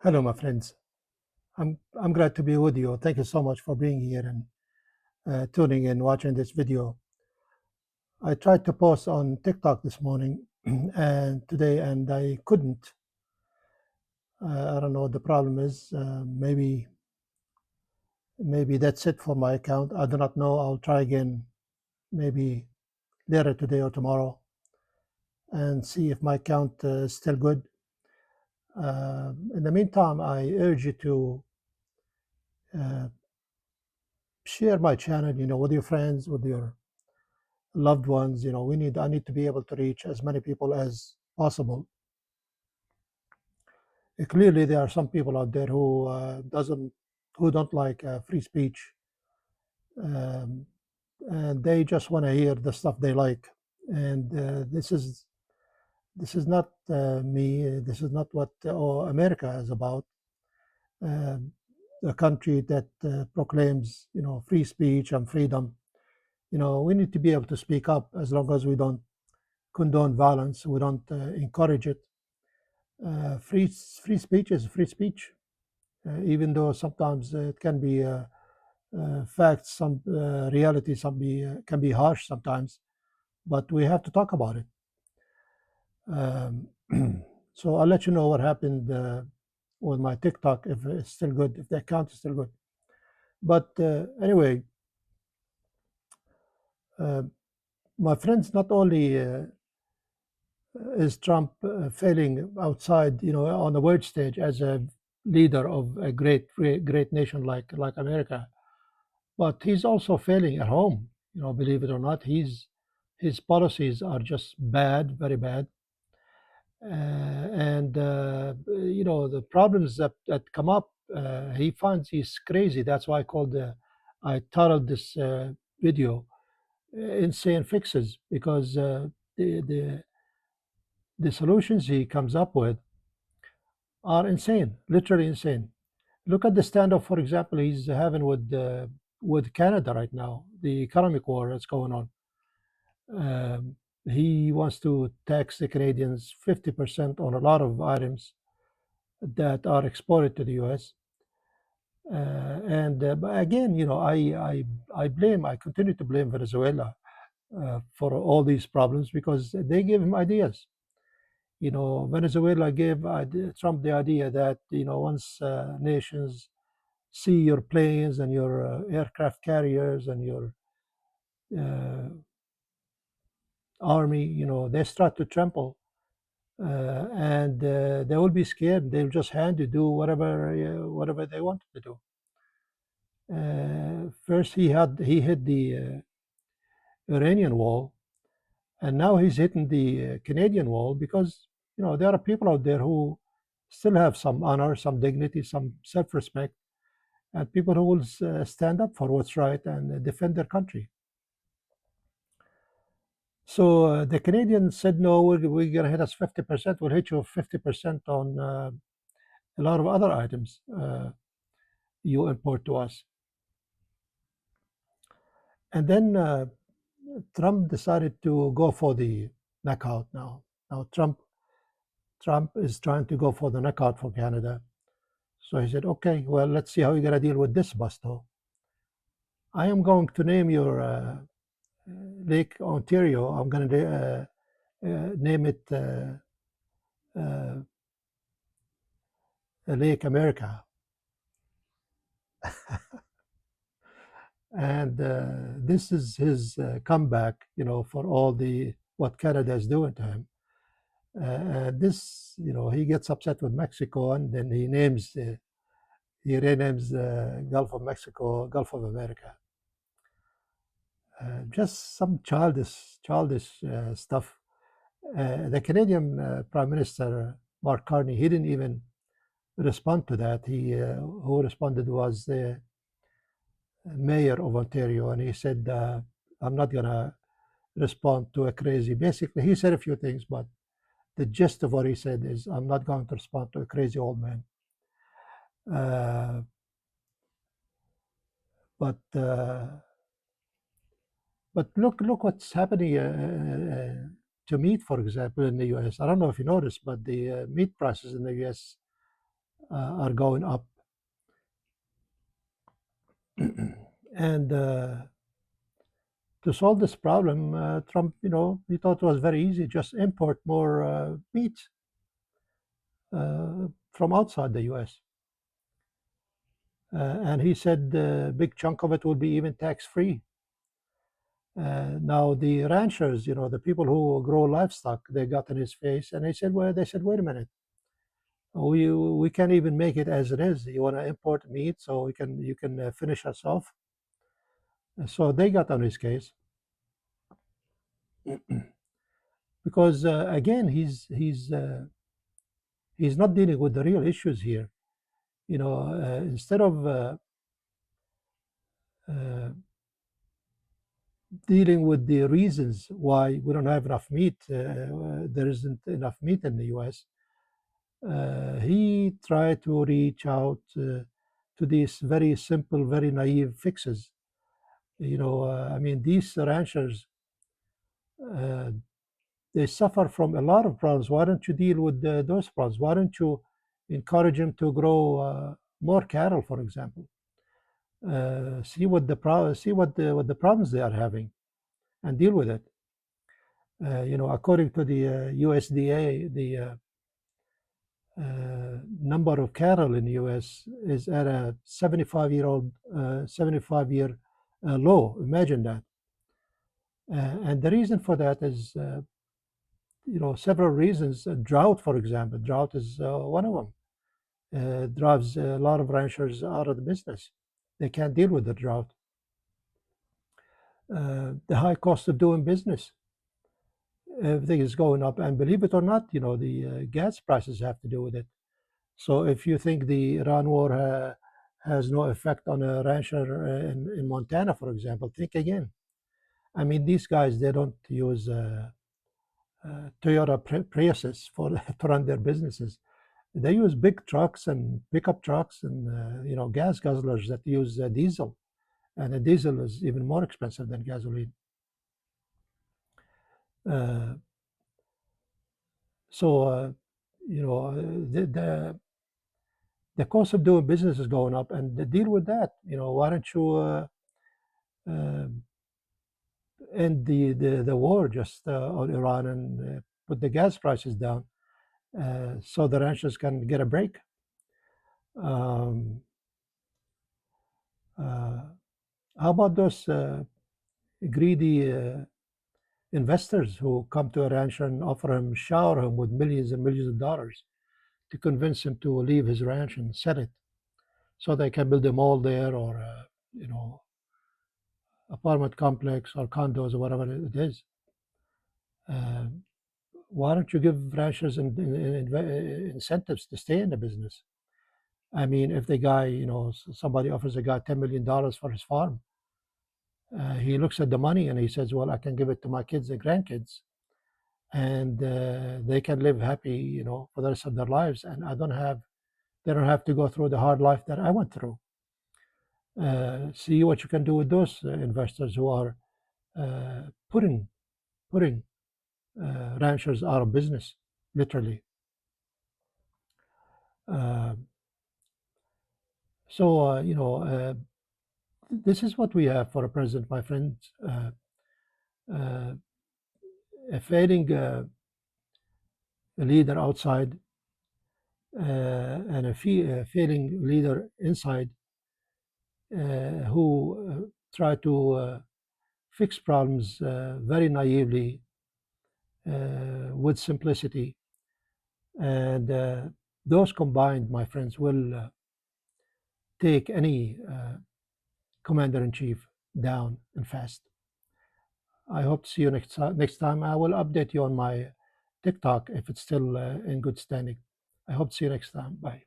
Hello, my friends. I'm glad to be with you. Thank you so much for being here and tuning in, watching this video. I tried to post on TikTok this morning and today, and I couldn't. I don't know what the problem is. Maybe that's it for my account. I do not know. I'll try again, maybe later today or tomorrow, and see if my account is still good. In the meantime, I urge you to uh, share my channel, with your friends, with your loved ones. I need to be able to reach as many people as possible. Clearly there are some people out there who don't like free speech, um, and they just want to hear the stuff they like. And this is not me. This is not what America is about. Um a country that proclaims free speech and freedom. We need to be able to speak up, as long as we don't condone violence, we don't encourage it. Free speech is free speech, even though sometimes it can be facts, some reality, some can be harsh sometimes, but we have to talk about it. Um, so I'll let you know what happened with my TikTok, if it's still good, if the account is still good. But anyway, uh, my friends, not only is Trump failing outside, on the world stage as a leader of a great nation like America, but he's also failing at home. Believe it or not, his policies are just bad, very bad, and the problems that come up, he finds he's crazy. That's why I titled this video "Insane Fixes," because the the solutions he comes up with are insane, literally insane. Look at the standoff, for example, he's having with Canada right now, the economic war that's going on. Um, he wants to tax the Canadians 50% on a lot of items that are exported to the U.S. And but again, I continue to blame Venezuela for all these problems, because they gave him ideas. Venezuela gave Trump the idea that once nations see your planes and your aircraft carriers and your uh, army, they start to tremble, and they will be scared. They'll just hand you do whatever they want to do. First, he hit the Iranian wall, and now he's hitting the Canadian wall, because there are people out there who still have some honor, some dignity, some self-respect, and people who will stand up for what's right and defend their country. So the Canadians said, no, we're going to hit us 50%. We'll hit you 50% on a lot of other items you import to us. And then Trump decided to go for the knockout now. Now Trump is trying to go for the knockout for Canada. So he said, okay, well, let's see how you're going to deal with this, Busto. I am going to name your Lake Ontario. I'm going to name it uh, Lake America. And this is his comeback, for all the what Canada is doing to him. This, he gets upset with Mexico, and then he renames Gulf of Mexico Gulf of America. Just some childish stuff. The Canadian Prime Minister Mark Carney, he didn't even respond to that. Who responded was the mayor of Ontario, and he said, "I'm not gonna respond to a crazy." Basically, he said a few things, but the gist of what he said is, "I'm not going to respond to a crazy old man." Uh, but but look what's happening to meat, for example, in the U.S. I don't know if you noticed, but the meat prices in the U.S. are going up. And to solve this problem, Trump, he thought it was very easy, just import more meat from outside the U.S. And he said a big chunk of it will be even tax-free. Now the ranchers, the people who grow livestock, they got in his face, and they said, wait a minute, we can't even make it as it is. You want to import meat so you can finish us off. So they got on his case because again, he's not dealing with the real issues here. Instead of uh, dealing with the reasons why we don't have enough meat, there isn't enough meat in the U.S. He tried to reach out to these very simple, very naive fixes. I mean, these ranchers, uh, they suffer from a lot of problems. Why don't you deal with those problems? Why don't you encourage them to grow more cattle, for example? See what the problems they are having, and deal with it. According to the USDA, the number of cattle in the U.S. is at a 75-year low. Imagine that. And the reason for that is, several reasons. Drought, for example, drought is one of them. Drives a lot of ranchers out of the business. They can't deal with the drought. The high cost of doing business. Everything is going up, and believe it or not, the gas prices have to do with it. So if you think the Iran war has no effect on a rancher in Montana, for example, think again. I mean, these guys, they don't use Toyota Priuses to run their businesses. They use big trucks and pickup trucks and gas guzzlers that use diesel, and the diesel is even more expensive than gasoline. Uh, so the cost of doing business is going up, and to deal with that, why don't you uh, end the war just on Iran and put the gas prices down so the ranchers can get a break. Um, uh, how about those greedy investors who come to a rancher and shower him with millions and millions of dollars to convince him to leave his ranch and sell it so they can build a mall there, or you know apartment complex or condos or whatever it is. Uh, why don't you give ranchers incentives to stay in the business? I mean, if the guy, somebody offers a guy $10 million for his farm, he looks at the money and he says, "Well, I can give it to my kids and grandkids, and they can live happy, for the rest of their lives, and they don't have to go through the hard life that I went through." See what you can do with those investors who are putting ranchers out of business, literally. Uh, so, this is what we have for a president, my friends. Uh, a failing leader outside and a failing leader inside who try to fix problems very naively with simplicity. And those combined, my friends, will take any commander in chief down and fast. I hope to see you next time. I will update you on my TikTok if it's still in good standing. I hope to see you next time. Bye.